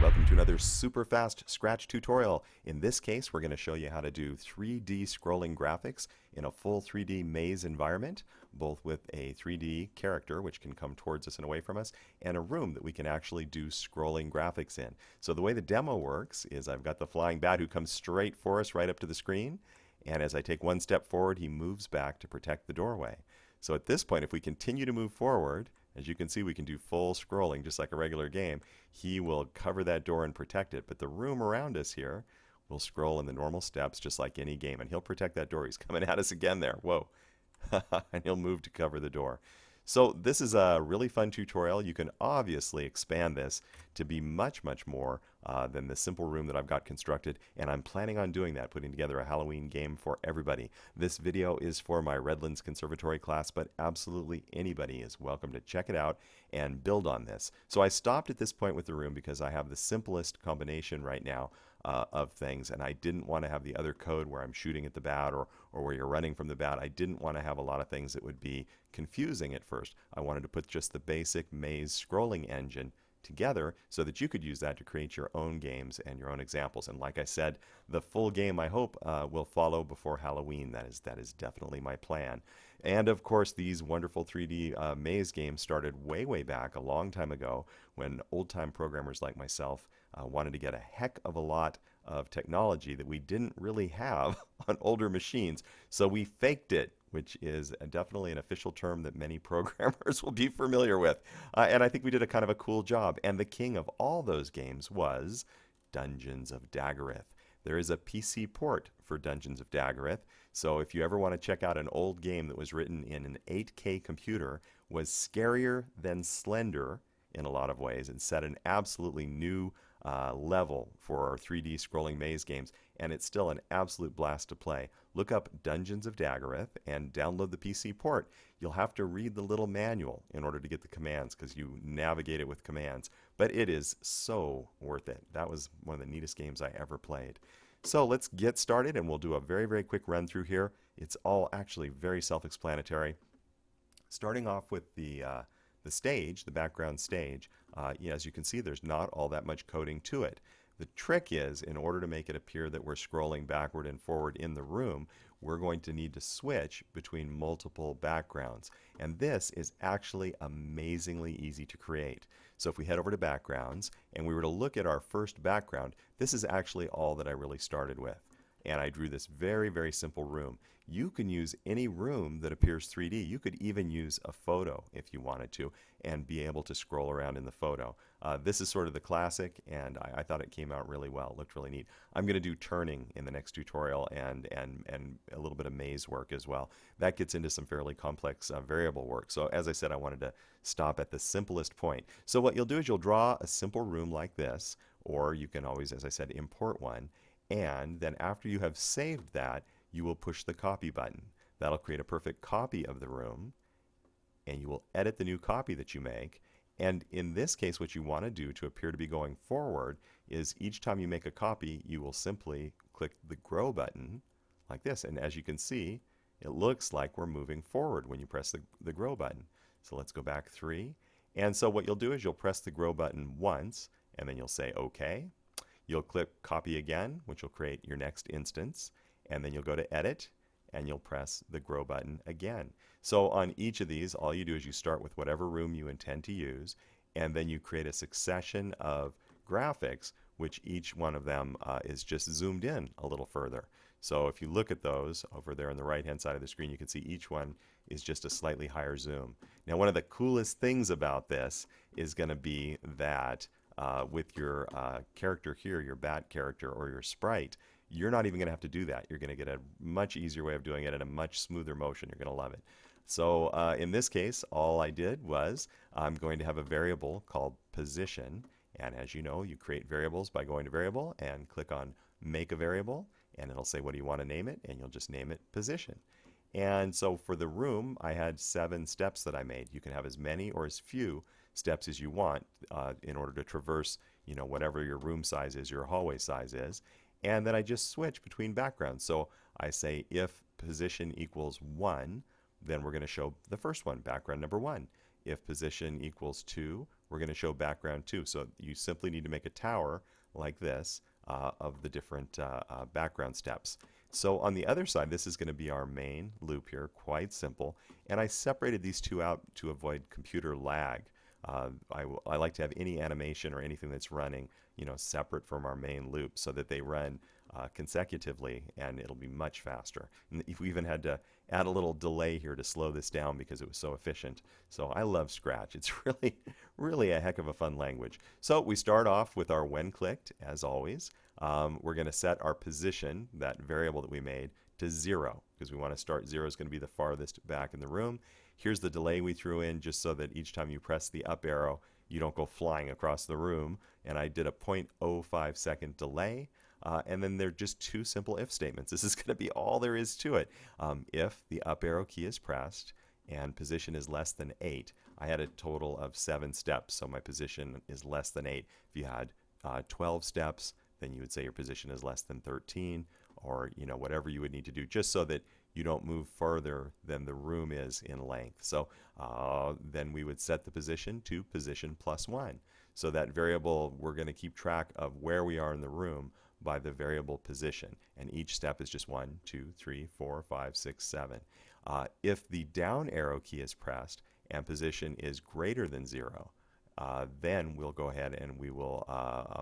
Welcome to another super fast Scratch tutorial. In this case, we're going to show you how to do 3D scrolling graphics in a full 3D maze environment, both with a 3D character, which can come towards us and away from us, and a room that we can actually do scrolling graphics in. So the way the demo works is I've got the flying bat who comes straight for us right up to the screen, and as I take one step forward, he moves back to protect the doorway. So at this point, if we continue to move forward, as you can see, we can do full scrolling just like a regular game. He will cover that door and protect it, but the room around us here will scroll in the normal steps just like any game, and he'll protect that door. He's coming at us again there. Whoa. And he'll move to cover the door. So this is a really fun tutorial. You can obviously expand this to be much, much more than the simple room that I've got constructed, and I'm planning on doing that, putting together a Halloween game for everybody. This video is for my Redlands Conservatory class, but absolutely anybody is welcome to check it out and build on this. So I stopped at this point with the room because I have the simplest combination right now of things, and I didn't want to have the other code where I'm shooting at the bat or where you're running from the bat. I didn't want to have a lot of things that would be confusing at first. I wanted to put just the basic maze scrolling engine together so that you could use that to create your own games and your own examples. And like I said, the full game I hope will follow before Halloween. That is definitely my plan. And of course, these wonderful 3D maze games started way back a long time ago when old-time programmers like myself wanted to get a heck of a lot of technology that we didn't really have on older machines. So we faked it, which is definitely an official term that many programmers will be familiar with. And I think we did a kind of a cool job. And the king of all those games was Dungeons of Daggorath. There is a PC port for Dungeons of Daggorath. So if you ever want to check out an old game that was written in an 8K computer, was scarier than Slender in a lot of ways, and set an absolutely new level for our 3D scrolling maze games, and it's still an absolute blast to play. Look up Dungeons of Daggorath and download the PC port. You'll have to read the little manual in order to get the commands because you navigate it with commands, but it is so worth it. That was one of the neatest games I ever played. So let's get started, and we'll do a very quick run through here. It's all actually very self-explanatory. Starting off with the stage, the background stage, as you can see, there's not all that much coding to it. The trick is, in order to make it appear that we're scrolling backward and forward in the room, we're going to need to switch between multiple backgrounds. And this is actually amazingly easy to create. So if we head over to backgrounds and we were to look at our first background, this is actually all that I really started with. And I drew this very simple room. You can use any room that appears 3D. You could even use a photo if you wanted to and be able to scroll around in the photo. This is sort of the classic, and I thought it came out really well. It looked really neat. I'm going to do turning in the next tutorial and a little bit of maze work as well. That gets into some fairly complex variable work. So as I said, I wanted to stop at the simplest point. So what you'll do is you'll draw a simple room like this, or you can always, as I said, import one. And then after you have saved that, you will push the copy button. That'll create a perfect copy of the room, and you will edit the new copy that you make. And in this case, what you want to do to appear to be going forward is each time you make a copy, you will simply click the grow button like this. And as you can see, it looks like we're moving forward when you press the grow button. So let's go back 3. And so what you'll do is you'll press the grow button once, and then you'll say OK. You'll click copy again, which will create your next instance, and then you'll go to edit and you'll press the grow button again. So on each of these, all you do is you start with whatever room you intend to use, and then you create a succession of graphics, which each one of them is just zoomed in a little further. So if you look at those over there on the right hand side of the screen, you can see each one is just a slightly higher zoom. Now, one of the coolest things about this is going to be that with your character here, your bat character or your sprite, you're not even going to have to do that. You're going to get a much easier way of doing it and a much smoother motion. You're going to love it. So in this case, all I did was I'm going to have a variable called position. And as you know, you create variables by going to variable and click on make a variable, and it'll say what do you want to name it, and you'll just name it position. And so for the room, I had 7 steps that I made. You can have as many or as few steps as you want in order to traverse, whatever your room size is, your hallway size is. And then I just switch between backgrounds. So I say if position equals 1, then we're going to show the first one, background number 1. If position equals 2, we're going to show background too. So you simply need to make a tower like this of the different background steps. So on the other side, this is going to be our main loop here, quite simple. And I separated these two out to avoid computer lag. I like to have any animation or anything that's running, separate from our main loop so that they run consecutively, and it'll be much faster. And we even had to add a little delay here to slow this down because it was so efficient. So I love Scratch. It's really a heck of a fun language. So we start off with our when clicked, as always. We're going to set our position, that variable that we made, to 0 because we want to start 0 is going to be the farthest back in the room. Here's the delay we threw in just so that each time you press the up arrow, you don't go flying across the room. And I did a 0.05 second delay. And then they're just two simple if statements. This is going to be all there is to it. If the up arrow key is pressed and position is less than 8, I had a total of 7 steps, so my position is less than 8. If you had 12 steps, then you would say your position is less than 13, or whatever you would need to do, just so that you don't move further than the room is in length. So then we would set the position to position +1. So that variable, we're going to keep track of where we are in the room by the variable position, and each step is just 1, 2, 3, 4, 5, 6, 7. If the down arrow key is pressed and position is greater than 0, then we'll go ahead and we will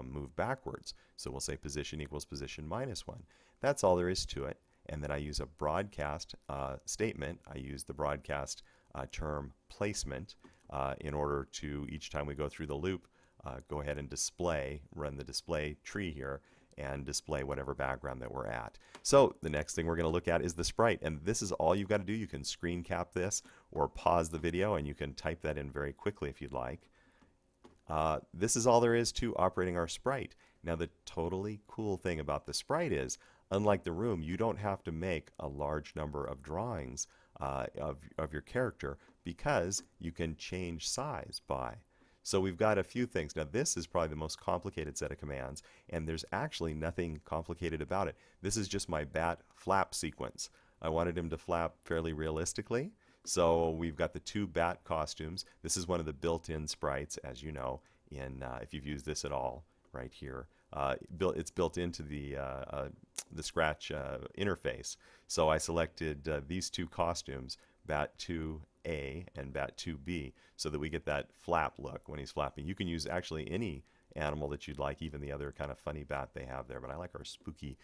move backwards. So we'll say position equals position -1. That's all there is to it. And then I use a broadcast statement. I use the broadcast term placement in order to, each time we go through the loop, go ahead and run the display tree here, and display whatever background that we're at. So the next thing we're going to look at is the sprite, and this is all you've got to do. You can screen cap this or pause the video, and you can type that in very quickly if you'd like. This is all there is to operating our sprite. Now the totally cool thing about the sprite is, unlike the room, you don't have to make a large number of drawings of your character, because you can change size by. So we've got a few things. Now this is probably the most complicated set of commands, and there's actually nothing complicated about it. This is just my bat flap sequence. I wanted him to flap fairly realistically, so we've got the 2 bat costumes. This is one of the built-in sprites, as you know, if you've used this at all, right here. It's built into the Scratch interface. So I selected these 2 costumes, Bat 2A and Bat 2B, so that we get that flap look when he's flapping. You can use actually any animal that you'd like, even the other kind of funny bat they have there, but I like our spooky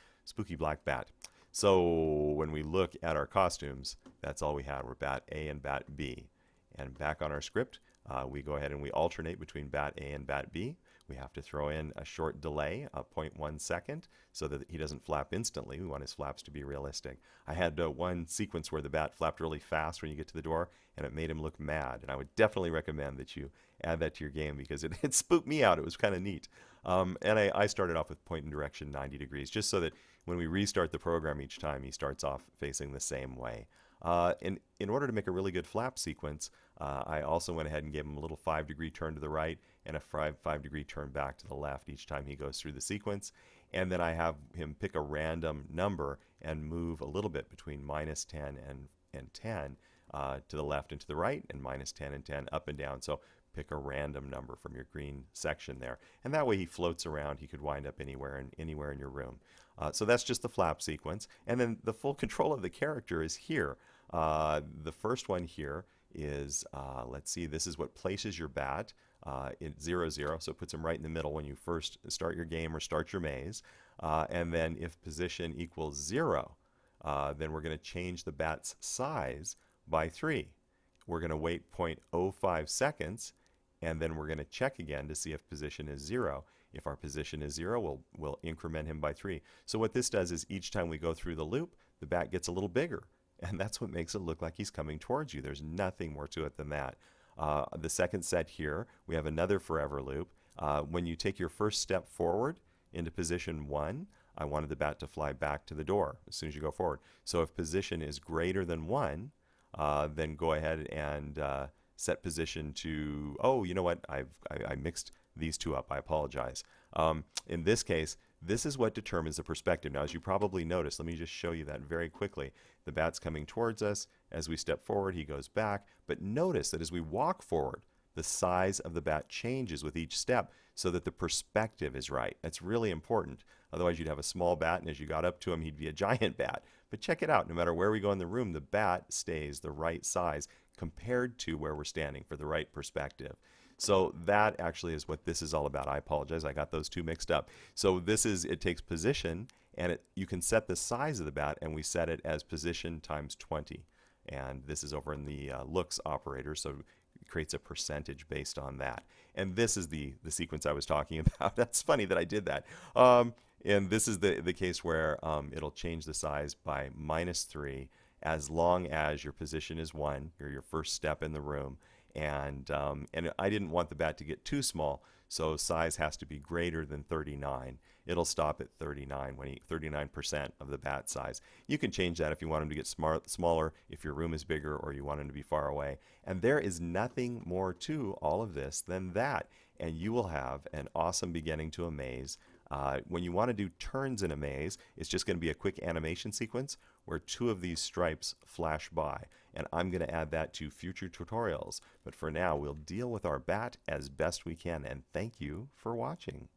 black bat. So when we look at our costumes, that's all we had. We're Bat A and Bat B. And back on our script, we go ahead and we alternate between Bat A and Bat B. We have to throw in a short delay of 0.1 second so that he doesn't flap instantly. We want his flaps to be realistic. I had one sequence where the bat flapped really fast when you get to the door, and it made him look mad. And I would definitely recommend that you add that to your game, because it spooked me out. It was kind of neat. And I started off with point and direction 90 degrees, just so that when we restart the program each time, he starts off facing the same way. In order to make a really good flap sequence, I also went ahead and gave him a little 5-degree turn to the right and a 5-degree turn back to the left each time he goes through the sequence. And then I have him pick a random number and move a little bit between -10 and 10 to the left and to the right, and -10 and 10 up and down. So pick a random number from your green section there. And that way he floats around. He could wind up anywhere in your room. So that's just the flap sequence. And then the full control of the character is here. The first one here is, let's see, this is what places your bat in 0, 0. So it puts him right in the middle when you first start your game or start your maze. And then if position equals 0, then we're going to change the bat's size by 3. We're going to wait 0.05 seconds, and then we're going to check again to see if position is 0. If our position is 0, we'll increment him by 3. So what this does is each time we go through the loop, the bat gets a little bigger. And that's what makes it look like he's coming towards you. There's nothing more to it than that. The second set here, we have another forever loop. When you take your first step forward into position 1, I wanted the bat to fly back to the door as soon as you go forward. So if position is greater than 1, then go ahead and set position to, oh, you know what, I mixed these two up. I apologize. In this case, this is what determines the perspective. Now, as you probably noticed, let me just show you that very quickly. The bat's coming towards us. As we step forward, he goes back. But notice that as we walk forward, the size of the bat changes with each step so that the perspective is right. That's really important. Otherwise, you'd have a small bat, and as you got up to him, he'd be a giant bat. But check it out. No matter where we go in the room, the bat stays the right size compared to where we're standing for the right perspective. So that actually is what this is all about. I apologize, I got those two mixed up. So it takes position, and you can set the size of the bat, and we set it as position times 20. And this is over in the looks operator, so it creates a percentage based on that. And this is the sequence I was talking about. That's funny that I did that. And this is the case where it'll change the size by -3 as long as your position is 1, or your first step in the room. And I didn't want the bat to get too small, so size has to be greater than 39. It'll stop at 39 when 39% of the bat size. You can change that if you want him to get smaller, if your room is bigger, or you want him to be far away. And there is nothing more to all of this than that. And you will have an awesome beginning to a maze. When you want to do turns in a maze, it's just going to be a quick animation sequence where 2 of these stripes flash by. And I'm going to add that to future tutorials. But for now, we'll deal with our bat as best we can. And thank you for watching.